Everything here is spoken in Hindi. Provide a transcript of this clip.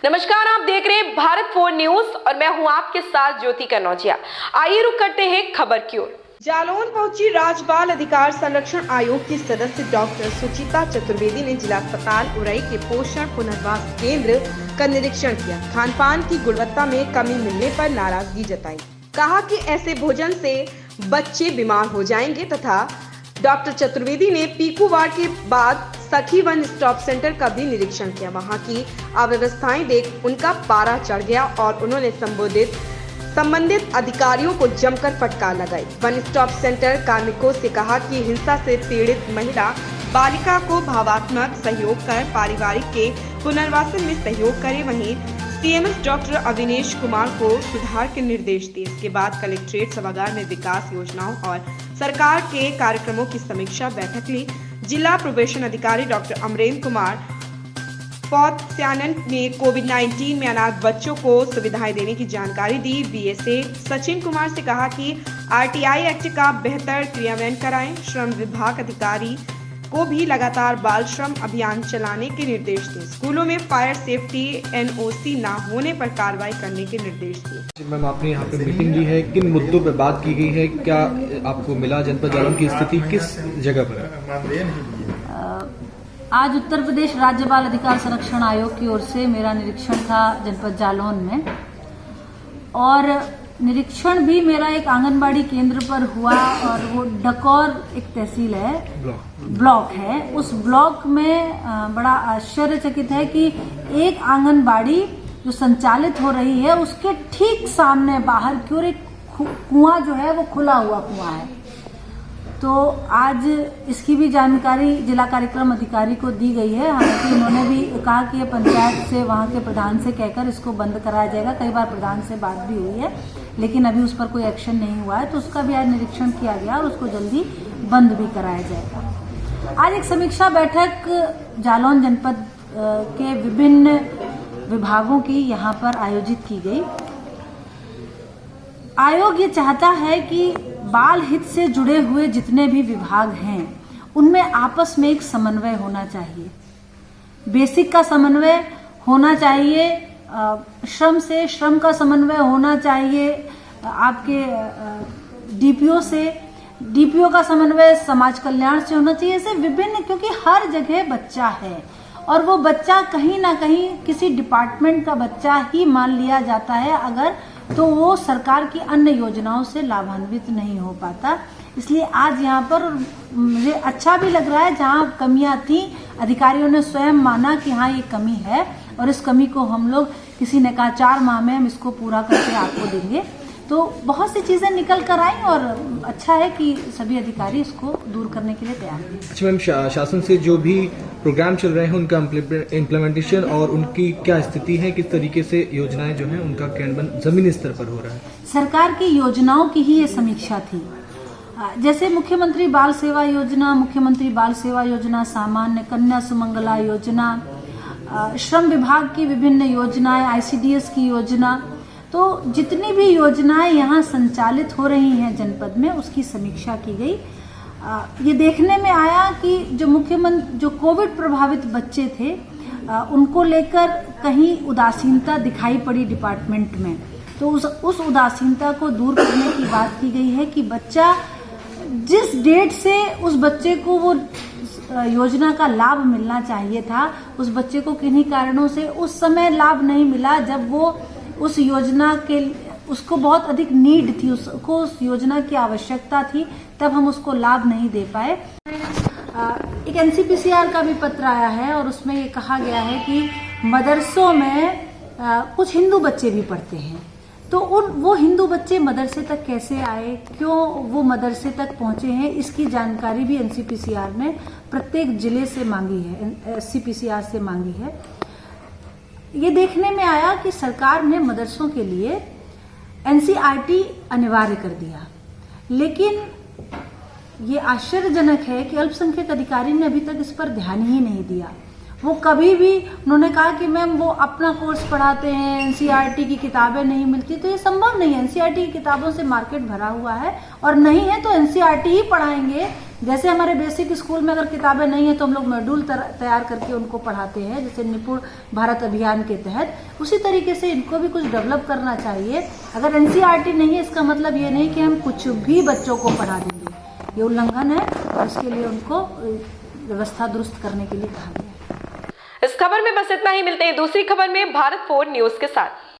नमस्कार, आप देख रहे हैं भारत 4 न्यूज और मैं हूं आपके साथ ज्योति कनौजिया। आइए रुक करते हैं खबर की ओर। जालौन पहुंची राज्य बाल अधिकार संरक्षण आयोग की सदस्य डॉक्टर सुचिता चतुर्वेदी ने जिला अस्पताल उरई के पोषण पुनर्वास केंद्र का निरीक्षण किया। खान पान की गुणवत्ता में कमी मिलने पर नाराजगी जताई। कहा कि ऐसे भोजन से बच्चे बीमार हो जाएंगे तथा डॉक्टर चतुर्वेदी ने पीकू वार्ड के बाद सखी वन स्टॉप सेंटर का भी निरीक्षण किया। वहां की अव्यवस्थाएं देख उनका पारा चढ़ गया और उन्होंने संबंधित अधिकारियों को जमकर फटकार लगाई। वन स्टॉप सेंटर कार्मिकों से कहा कि हिंसा से पीड़ित महिला बालिका को भावात्मक सहयोग कर पारिवारिक के पुनर्वासन में सहयोग करे। वहीं सीएमएस डॉक्टर अविनेश कुमार को सुधार के निर्देश दिए। इसके बाद कलेक्ट्रेट सभागार में विकास योजनाओं और सरकार के कार्यक्रमों की समीक्षा बैठक ली। जिला प्रोबेशन अधिकारी डॉक्टर अमरेंद्र कुमार पौत्यानन ने कोविड-19 में अनाथ बच्चों को सुविधाएं देने की जानकारी दी। बीएसए सचिन कुमार से कहा कि आरटीआई एक्ट का बेहतर क्रियान्वयन कराएं। श्रम विभाग अधिकारी को भी लगातार बाल श्रम अभियान चलाने के निर्देश दिए। स्कूलों में फायर सेफ्टी एनओसी ना होने पर कार्रवाई करने के निर्देश दिए। मैम, आपने यहाँ पे मीटिंग ली है, किन मुद्दों पे बात की गई है, क्या आपको मिला? जनपद जालौन की स्थिति किस जगह पर है? आज उत्तर प्रदेश राज्य बाल अधिकार संरक्षण आयोग की ओर से मेरा निरीक्षण था जनपद जालौन में, और निरीक्षण भी मेरा एक आंगनबाड़ी केंद्र पर हुआ। और वो डकौर एक तहसील है, ब्लॉक है। उस ब्लॉक में बड़ा आश्चर्यचकित है कि एक आंगनबाड़ी जो संचालित हो रही है उसके ठीक सामने बाहर की ओर एक कुआं जो है वो खुला हुआ कुआं है। तो आज इसकी भी जानकारी जिला कार्यक्रम अधिकारी को दी गई है। हालांकि उन्होंने भी कहा कि ये पंचायत से, वहाँ के प्रधान से कहकर इसको बंद कराया जाएगा। कई बार प्रधान से बात भी हुई है, लेकिन अभी उस पर कोई एक्शन नहीं हुआ है। तो उसका भी आज निरीक्षण किया गया और उसको जल्दी बंद भी कराया जाएगा। आज एक समीक्षा बैठक जालौन जनपद के विभिन्न विभागों की यहाँ पर आयोजित की गई। आयोग ये चाहता है कि बाल हित से जुड़े हुए जितने भी विभाग हैं उनमें आपस में एक समन्वय होना चाहिए। बेसिक का समन्वय होना चाहिए, श्रम से श्रम का समन्वय होना चाहिए, आपके डीपीओ से डीपीओ का समन्वय समाज कल्याण से होना चाहिए। ऐसे विभिन्न, क्योंकि हर जगह बच्चा है और वो बच्चा कहीं ना कहीं किसी डिपार्टमेंट का बच्चा ही मान लिया जाता है अगर, तो वो सरकार की अन्य योजनाओं से लाभान्वित नहीं हो पाता। इसलिए आज यहाँ पर मुझे अच्छा भी लग रहा है, जहाँ कमियां थी अधिकारियों ने स्वयं माना कि हाँ ये कमी है और इस कमी को हम लोग, किसी ने कहा 4 माह में हम इसको पूरा करके आपको देंगे। तो बहुत सी चीजें निकल कर आई और अच्छा है कि सभी अधिकारी इसको दूर करने के लिए तैयार हैं। अच्छा मैम, शासन से जो भी प्रोग्राम चल रहे हैं उनका इम्प्लीमेंटेशन और उनकी क्या स्थिति है, किस तरीके से योजनाएं जो हैं उनका क्रियान्वयन जमीनी स्तर पर हो रहा है? सरकार की योजनाओं की ही ये समीक्षा थी। जैसे मुख्यमंत्री बाल सेवा योजना, सामान्य कन्या सुमंगला योजना, श्रम विभाग की विभिन्न योजनाएं, आईसीडीएस की योजना, तो जितनी भी योजनाएं यहाँ संचालित हो रही हैं जनपद में उसकी समीक्षा की गई। ये देखने में आया कि जो कोविड प्रभावित बच्चे थे उनको लेकर कहीं उदासीनता दिखाई पड़ी डिपार्टमेंट में। तो उस उदासीनता को दूर करने की बात की गई है कि बच्चा जिस डेट से उस बच्चे को वो योजना का लाभ मिलना चाहिए था, उस बच्चे को किन्हीं कारणों से उस समय लाभ नहीं मिला जब वो उस योजना के, उसको बहुत अधिक नीड थी, उसको उस योजना की आवश्यकता थी, तब हम उसको लाभ नहीं दे पाए। एक एनसीपीसीआर का भी पत्र आया है और उसमें ये कहा गया है कि मदरसों में कुछ हिंदू बच्चे भी पढ़ते हैं। तो वो हिंदू बच्चे मदरसे तक कैसे आए, क्यों वो मदरसे तक पहुंचे हैं, इसकी जानकारी भी एनसीपीसीआर ने प्रत्येक जिले से मांगी है, एससीपीसीआर से मांगी है। ये देखने में आया कि सरकार ने मदरसों के लिए एनसीईआरटी अनिवार्य कर दिया, लेकिन ये आश्चर्यजनक है कि अल्पसंख्यक अधिकारी ने अभी तक इस पर ध्यान ही नहीं दिया। वो कभी भी उन्होंने कहा कि मैम वो अपना कोर्स पढ़ाते हैं, एनसीईआरटी की किताबें नहीं मिलती, तो ये संभव नहीं है। एनसीईआरटी की किताबों से मार्केट भरा हुआ है, और नहीं है तो एनसीईआरटी ही पढ़ाएंगे। जैसे हमारे बेसिक स्कूल में अगर किताबें नहीं है तो हम लोग मॉड्यूल तैयार करके उनको पढ़ाते हैं, जैसे निपुण भारत अभियान के तहत। उसी तरीके से इनको भी कुछ डेवलप करना चाहिए। अगर एनसीईआरटी नहीं है इसका मतलब ये नहीं कि हम कुछ भी बच्चों को पढ़ा देंगे, ये उल्लंघन है, और इसके लिए उनको व्यवस्था दुरुस्त करने के लिए कहा गया है। इस खबर में बस इतना ही। मिलते हैं दूसरी खबर में भारत 4 न्यूज के साथ।